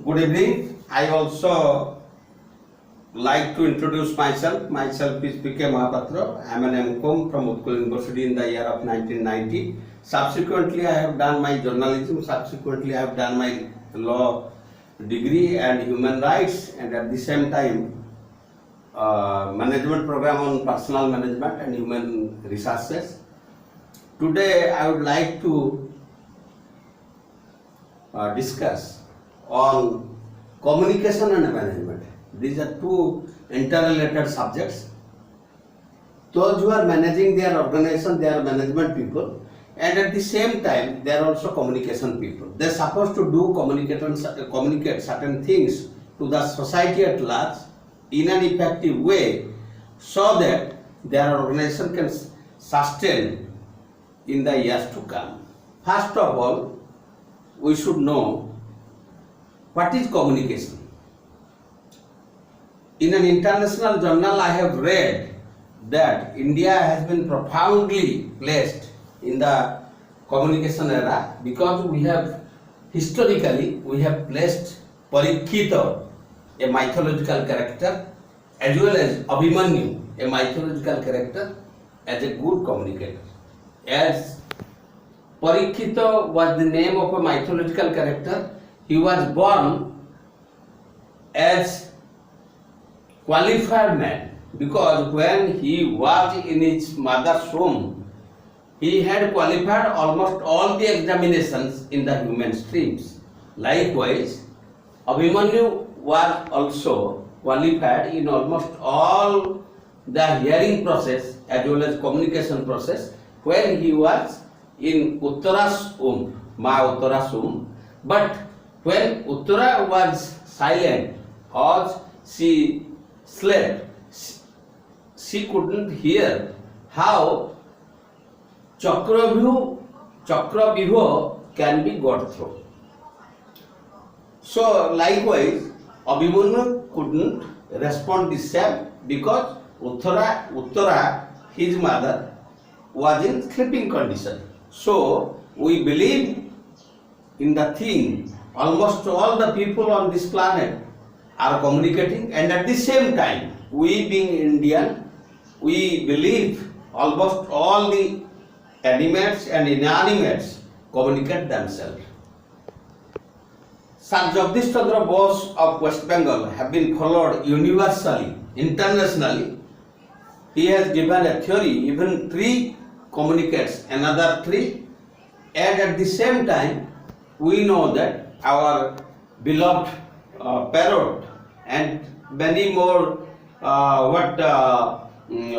Good evening. I also like to introduce myself. Myself is P.k.mohapatra. I am an M.Com from UTKAL University in the year of 1990. Subsequently, I have done my journalism. Subsequently, I have done my law degree and human rights, and at the same time, management program on personal management and human resources. Today, I would like to discuss on communication and management. These are two interrelated subjects. Those who are managing their organization, they are management people, and at the same time, they are also communication people. They are supposed to do communicate certain things to the society at large in an effective way, so that their organization can sustain in the years to come. First of all, we should know what is communication. In an international journal, I have read that India has been profoundly placed in the communication era because we have historically placed Parikshita, a mythological character, as well as Abhimanyu, a mythological character, as a good communicator. As Parikshita was the name of a mythological character, he was born as qualified man, because when he was in his mother's womb, he had qualified almost all the examinations in the human streams. Likewise, Abhimanyu was also qualified in almost all the hearing process as well as communication process when he was in Uttara's womb, Ma Uttara's womb. But when Uttara was silent or she slept, she couldn't hear how Chakravyu can be got through. So likewise, Abhimanyu couldn't respond the same because Uttara, his mother, was in sleeping condition. So we believe in the thing. Almost all the people on this planet are communicating, and at the same time, we being Indian, we believe almost all the animates and inanimates communicate themselves. Sir Jagdish Chandra Bose of West Bengal have been followed universally, internationally. He has given a theory, even tree communicates another tree, and at the same time, we know that our beloved parrot and many more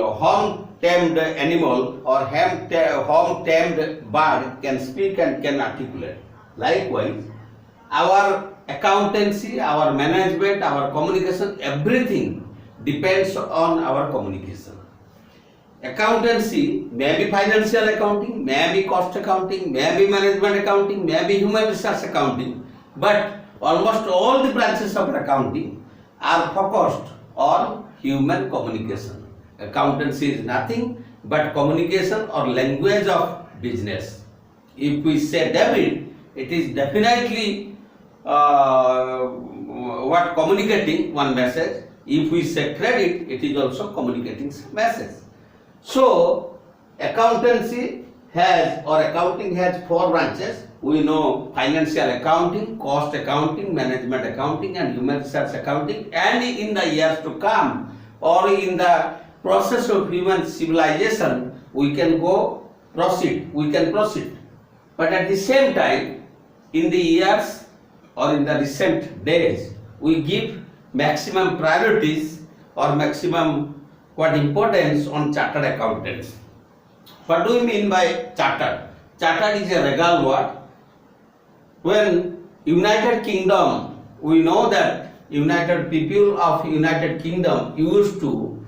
home-tamed animal or home-tamed bird can speak and can articulate. Likewise, our accountancy, our management, our communication, everything depends on our communication. Accountancy may be financial accounting, may be cost accounting, may be management accounting, may be human resource accounting, but almost all the branches of accounting are focused on human communication. Accountancy is nothing but communication or language of business. If we say debit, it is definitely communicating one message. If we say credit, it is also communicating message. So accountancy accounting has four branches. We know financial accounting, cost accounting, management accounting, and human resource accounting. And in the years to come, or in the process of human civilization, we can proceed. But at the same time, in the years or in the recent days, we give maximum priorities or maximum importance on chartered accountants. What do we mean by chartered? Chartered is a regal word. When United Kingdom, we know that United people of United Kingdom used to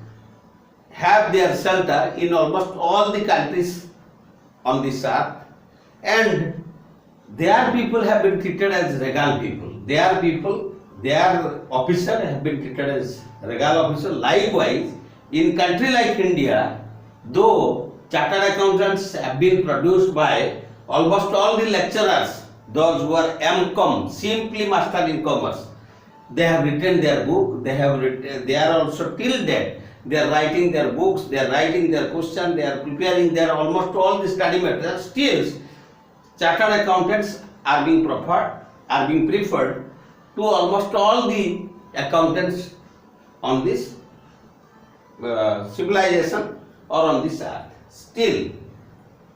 have their shelter in almost all the countries on this earth, and their people have been treated as regal people. Their officers have been treated as regal officers. Likewise, in country like India, though chartered accountants have been produced by almost all the lecturers, those who are M.Com, simply master in commerce, they have written their book, they are also till date, they are writing their books, they are writing their question, they are preparing their almost all the study materials. Still, chartered accountants are being preferred to almost all the accountants on this civilization or on this earth. Still,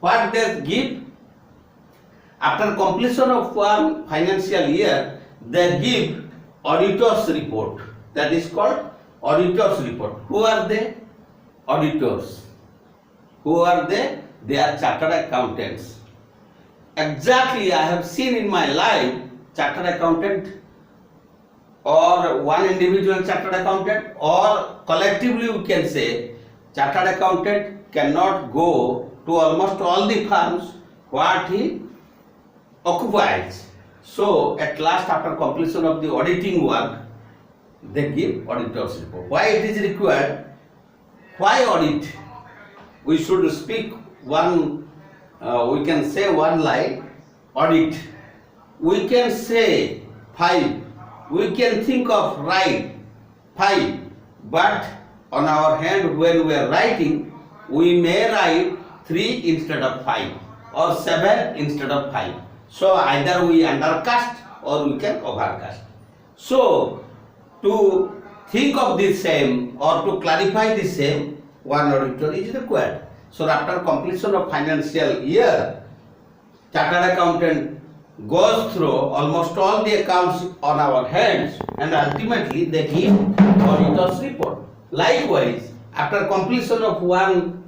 what they give after completion of one financial year, they give auditor's report. That is called auditor's report. Who are they? Auditors. Who are they? They are chartered accountants. Exactly, I have seen in my life chartered accountant or one individual chartered accountant, or collectively we can say chartered accountant cannot go to almost all the firms what he occupies. So at last, after completion of the auditing work, they give auditor's report. Why it is required? Why audit? We should speak one, we can say one line, audit. We can say 5. We can think of write 5. But on our hand, when we are writing, we may write 3 instead of 5 or 7 instead of 5. So either we undercast or we can overcast. So to think of the same or to clarify the same, one auditor is required. So after completion of financial year, chartered accountant goes through almost all the accounts on our hands and ultimately they give auditor's report. Likewise, after completion of one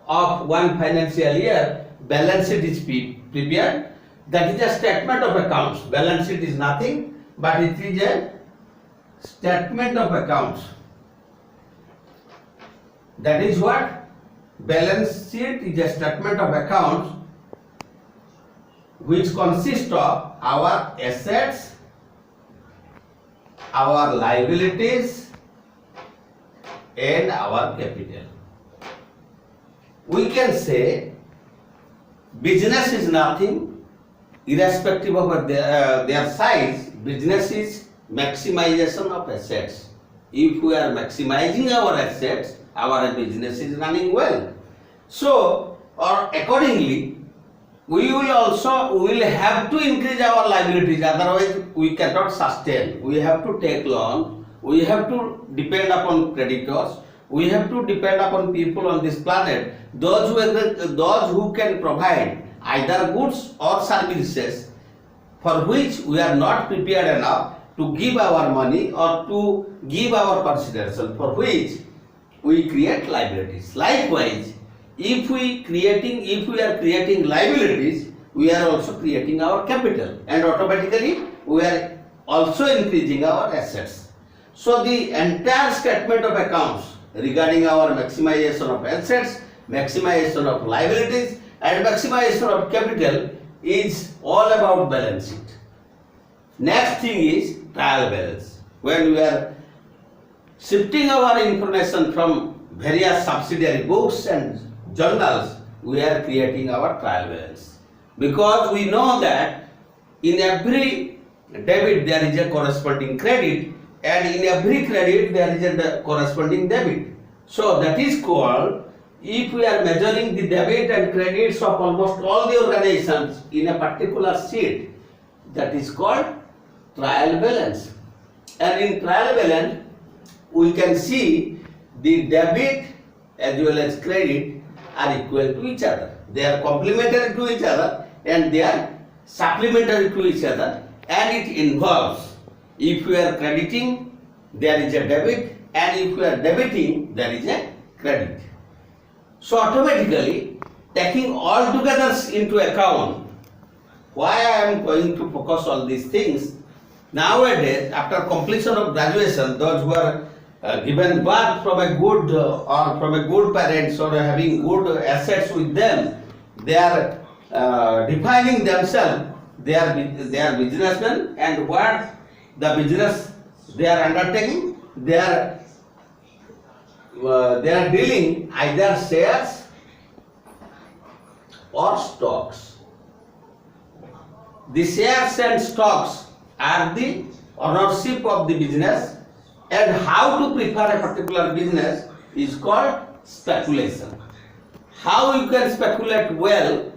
financial year, balance sheet is prepared. That is a statement of accounts. Balance sheet is nothing, but it is a statement of accounts. That is what? Balance sheet is a statement of accounts which consists of our assets, our liabilities, and our capital. We can say business is nothing, irrespective of their size. Business is maximization of assets. If we are maximizing our assets, our business is running well. So, or accordingly, we will have to increase our liabilities. Otherwise, we cannot sustain. We have to take loan. We have to depend upon creditors. We have to depend upon people on this planet. Those who can provide either goods or services for which we are not prepared enough to give our money or to give our consideration, for which we create liabilities. Likewise, if we are creating liabilities, we are also creating our capital, and automatically we are also increasing our assets. So the entire statement of accounts regarding our maximization of assets, maximization of liabilities, and maximization of capital is all about balance sheet. Next thing is trial balance. When we are shifting our information from various subsidiary books and journals, we are creating our trial balance. Because we know that in every debit there is a corresponding credit, and in every credit there is a corresponding debit. So that is called, if we are measuring the debit and credits of almost all the organizations in a particular sheet, that is called trial balance. And in trial balance, we can see the debit as well as credit are equal to each other. They are complementary to each other and they are supplementary to each other, and it involves, if we are crediting, there is a debit, and if we are debiting, there is a credit. So automatically, taking all together into account, why I am going to focus on these things? Nowadays, after completion of graduation, those who are given birth from a good parents or having good assets with them, they are defining themselves. They are businessmen, and what the business they are undertaking, they are dealing either shares or stocks. the shares and stocks are the ownership of the business, and how to prefer a particular business is called speculation. How you can speculate well?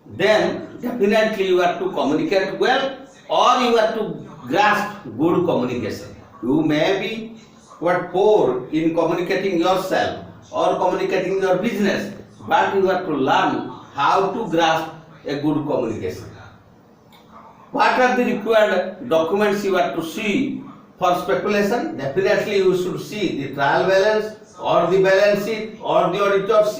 Then definitely you have to communicate well, or you have to grasp good communication. You may be poor in communicating yourself or communicating your business, but you have to learn how to grasp a good communication. What are the required documents you have to see for speculation? Definitely you should see the trial balance or the balance sheet or the auditor's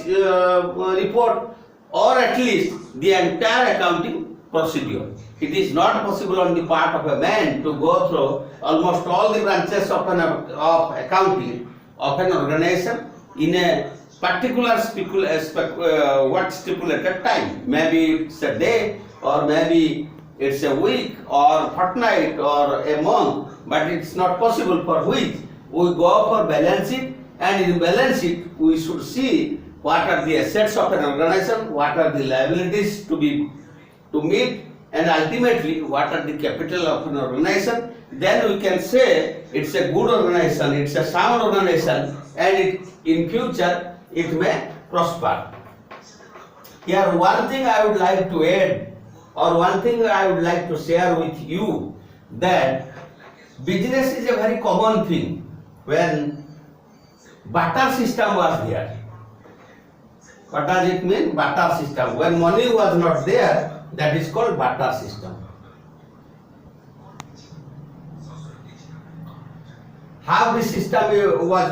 report, or at least the entire accounting procedure. It is not possible on the part of a man to go through almost all the branches of accounting of an organization in a particular stipulated time. Maybe it's a day, or maybe it's a week or fortnight or a month, but it's not possible, for which we go for balance sheet, and in balance sheet we should see what are the assets of an organization, what are the liabilities to meet, and ultimately what are the capital of an organization. Then we can say it's a good organization, it's a sound organization, and in future it may prosper. Here one thing I would like to add, or one thing I would like to share with you, that business is a very common thing. When barter system was there, what does it mean? Barter system. When money was not there, that is called barter system. How this system was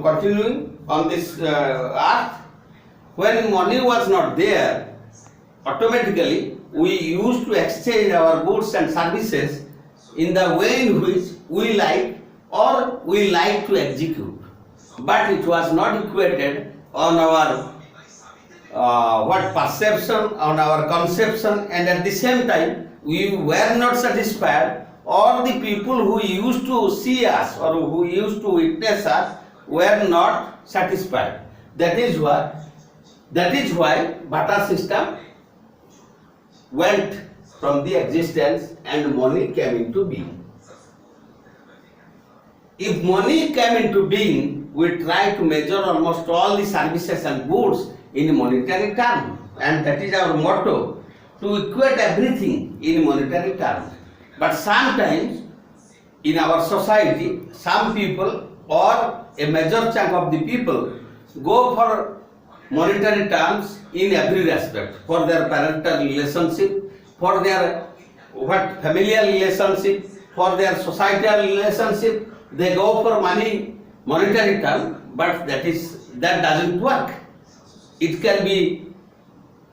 continuing on this earth? When money was not there, automatically we used to exchange our goods and services in the way in which we like, or we like to execute. But it was not equated on our perception, on our conception, and at the same time we were not satisfied, or the people who used to see us or who used to witness us were not satisfied. That is why barter system went from the existence and money came into being. If money came into being, we try to measure almost all the services and goods in monetary terms, and that is our motto, to equate everything in monetary terms. But sometimes in our society, some people or a major chunk of the people go for monetary terms in every respect, for their parental relationship, for their familial relationship, for their societal relationship. They go for monetary term, but that doesn't work. It can be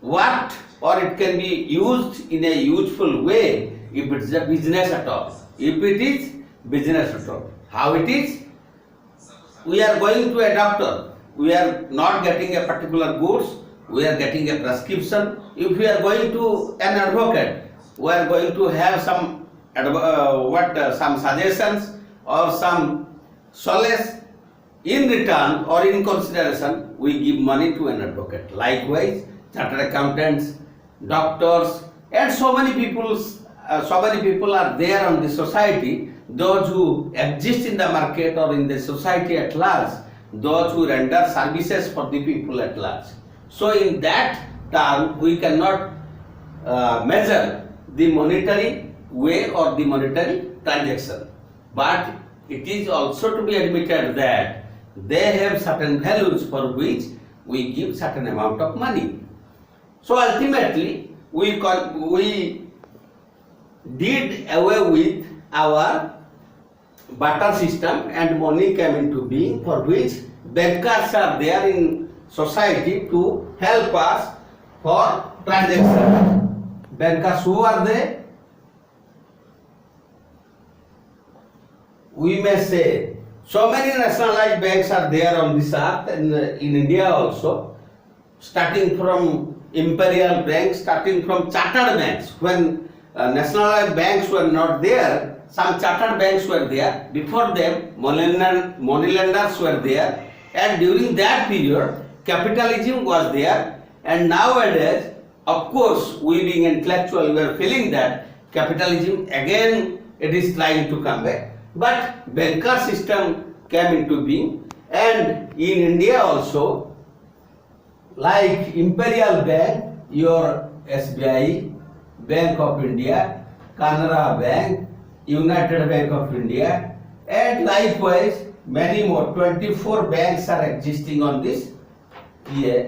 worked, or it can be used in a useful way if it's a business at all. If it is business at all. How it is? We are going to a doctor. We are not getting a particular goods. We are getting a prescription. If we are going to an advocate, we are going to have some suggestions or some solace. In return or in consideration, we give money to an advocate. Likewise, chartered accountants, doctors, and so many people are there on the society. Those who exist in the market or in the society at large, those who render services for the people at large. So in that term, we cannot measure the monetary way or the monetary transaction. But it is also to be admitted that they have certain values for which we give certain amount of money. So ultimately, we did away with our barter system, and money came into being, for which bankers are there in society to help us for transaction. Bankers, who are they? We may say so many nationalized banks are there on this earth, and in India also, starting from imperial banks, starting from chartered banks. When nationalized banks were not there, some chartered banks were there. Before them, moneylenders were there, and during that period, capitalism was there. And nowadays, of course, we being intellectual, we are feeling that capitalism again it is trying to come back. But banker system came into being, and in India also, like Imperial Bank, your SBI, Bank of India, Canara Bank, United Bank of India, and likewise many more 24 banks are existing on this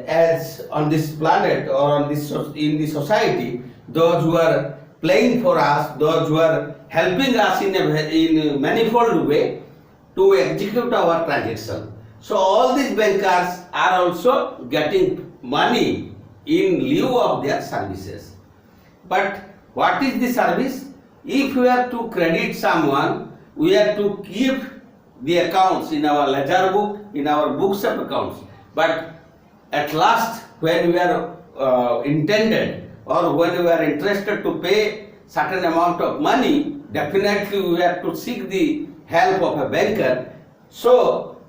as on this planet or on this in the society. Those who are playing for us, those who are helping us in a manifold way to execute our transaction. So all these bankers are also getting money in lieu of their services. But what is the service? If we are to credit someone, we have to keep the accounts in our ledger book, in our books of accounts. But at last, when we are intended or when we are interested to pay certain amount of money, definitely we have to seek the help of a banker. So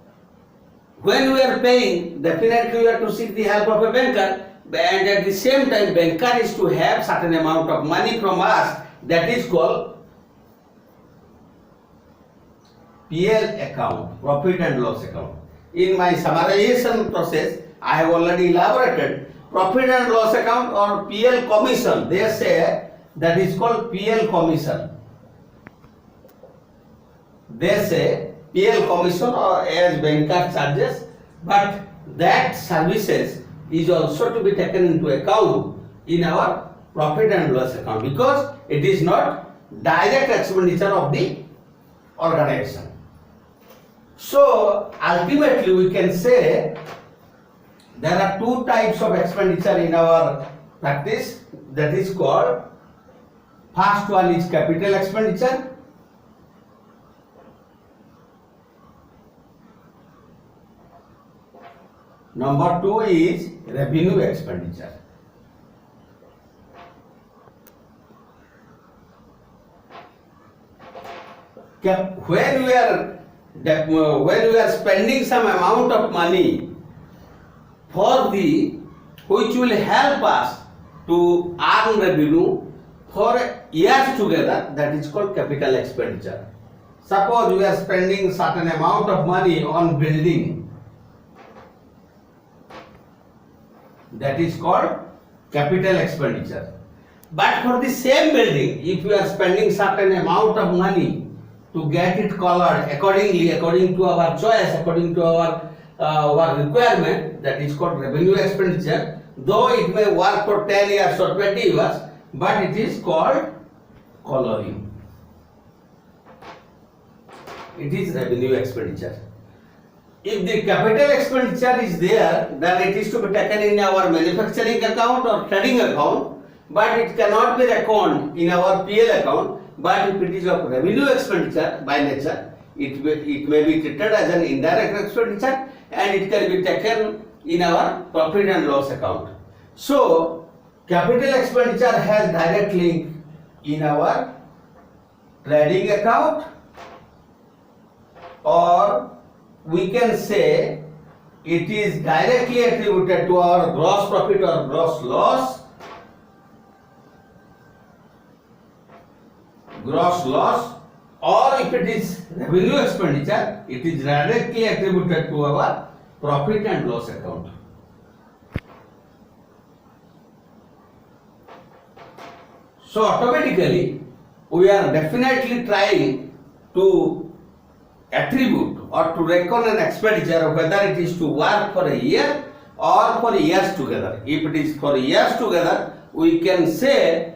when we are paying, definitely we have to seek the help of a banker, and at the same time banker is to have certain amount of money from us, that is called PL account, profit and loss account. In my summarization process, I have already elaborated profit and loss account or PL commission. They say that is called PL commission. They say PL commission or as banker charges, but that services is also to be taken into account in our profit and loss account, because it is not direct expenditure of the organization. So ultimately we can say there are two types of expenditure in our practice, that is called, first one is capital expenditure, number two is revenue expenditure. When we are spending some amount of money for which will help us to earn revenue for years together, that is called capital expenditure. Suppose we are spending certain amount of money on building, that is called capital expenditure. But for the same building, if we are spending certain amount of money to get it colored accordingly, according to our choice, according to our requirement, that is called revenue expenditure. Though it may work for 10 years or 20 years, but it is called coloring. It is revenue expenditure. If the capital expenditure is there, then it is to be taken in our manufacturing account or trading account, but it cannot be reckoned in our PL account. But if it is of revenue expenditure by nature, it may be treated as an indirect expenditure and it can be taken in our profit and loss account. So capital expenditure has direct link in our trading account, or we can say it is directly attributed to our gross profit or gross loss, or if it is revenue expenditure, it is directly attributed to our profit and loss account. So automatically we are definitely trying to attribute or to reckon an expenditure, whether it is to work for a year or for years together. If it is for years together, we can say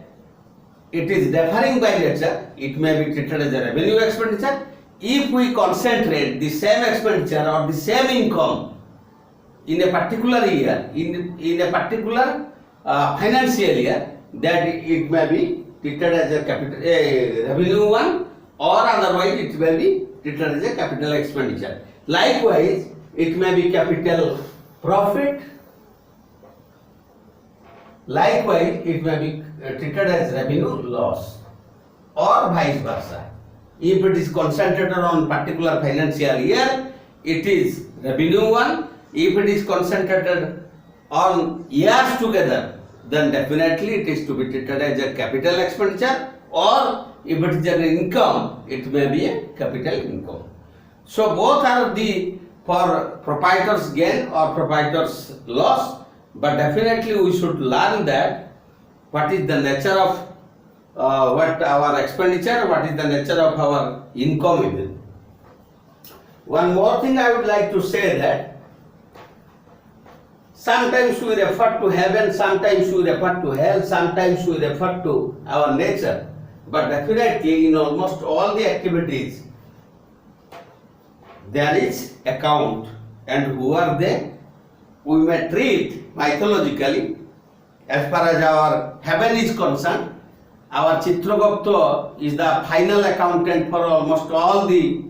it is differing by nature, it may be treated as a revenue expenditure. If we concentrate the same expenditure or the same income in a particular year, in a particular financial year, that it may be treated as a revenue one, or otherwise it may be treated as a capital expenditure. Likewise, it may be capital profit. Likewise, it may be treated as revenue loss, or vice versa. If it is concentrated on particular financial year, it is revenue one. If it is concentrated on years together, then definitely it is to be treated as a capital expenditure or if it is an income, it may be a capital income. So both are the for proprietor's gain or proprietor's loss, but definitely we should learn that what is the nature of what our expenditure, what is the nature of our income even. One more thing I would like to say that sometimes we refer to heaven, sometimes we refer to hell, sometimes we refer to our nature, but definitely in almost all the activities there is account, and who are they? We may treat mythologically as far as our heaven is concerned. Our Chitragupta is the final accountant for almost all the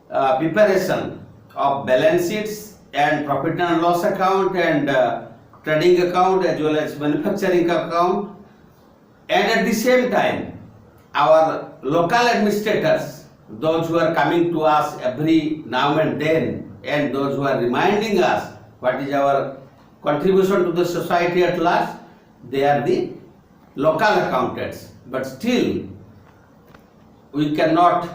preparation of balance sheets and profit and loss account and trading account as well as manufacturing account. And at the same time, our local administrators, those who are coming to us every now and then, and those who are reminding us what is our contribution to the society at large, they are the local accountants. But still, we cannot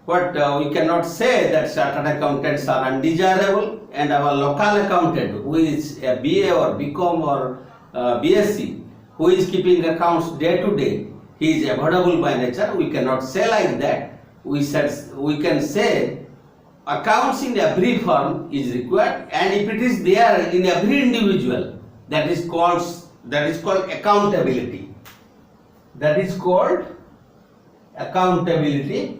say that certain accountants are undesirable, and our local accountant, who is a BA or BCom or BSc, who is keeping accounts day to day, he is avoidable by nature. We cannot say like that. We can say accounts in every firm is required, and if it is there in every individual, that is called accountability. That is called accountability.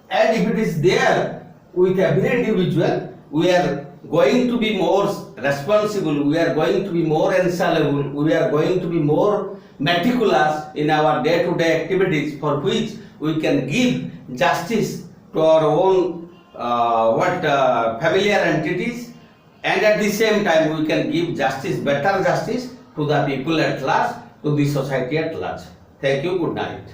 And if it is there with every individual, we are going to be more responsible, we are going to be more answerable, we are going to be more meticulous in our day-to-day activities, for which we can give justice to our own familiar entities, and at the same time we can give justice, better justice to the people at large, to the society at large. Thank you. Good night.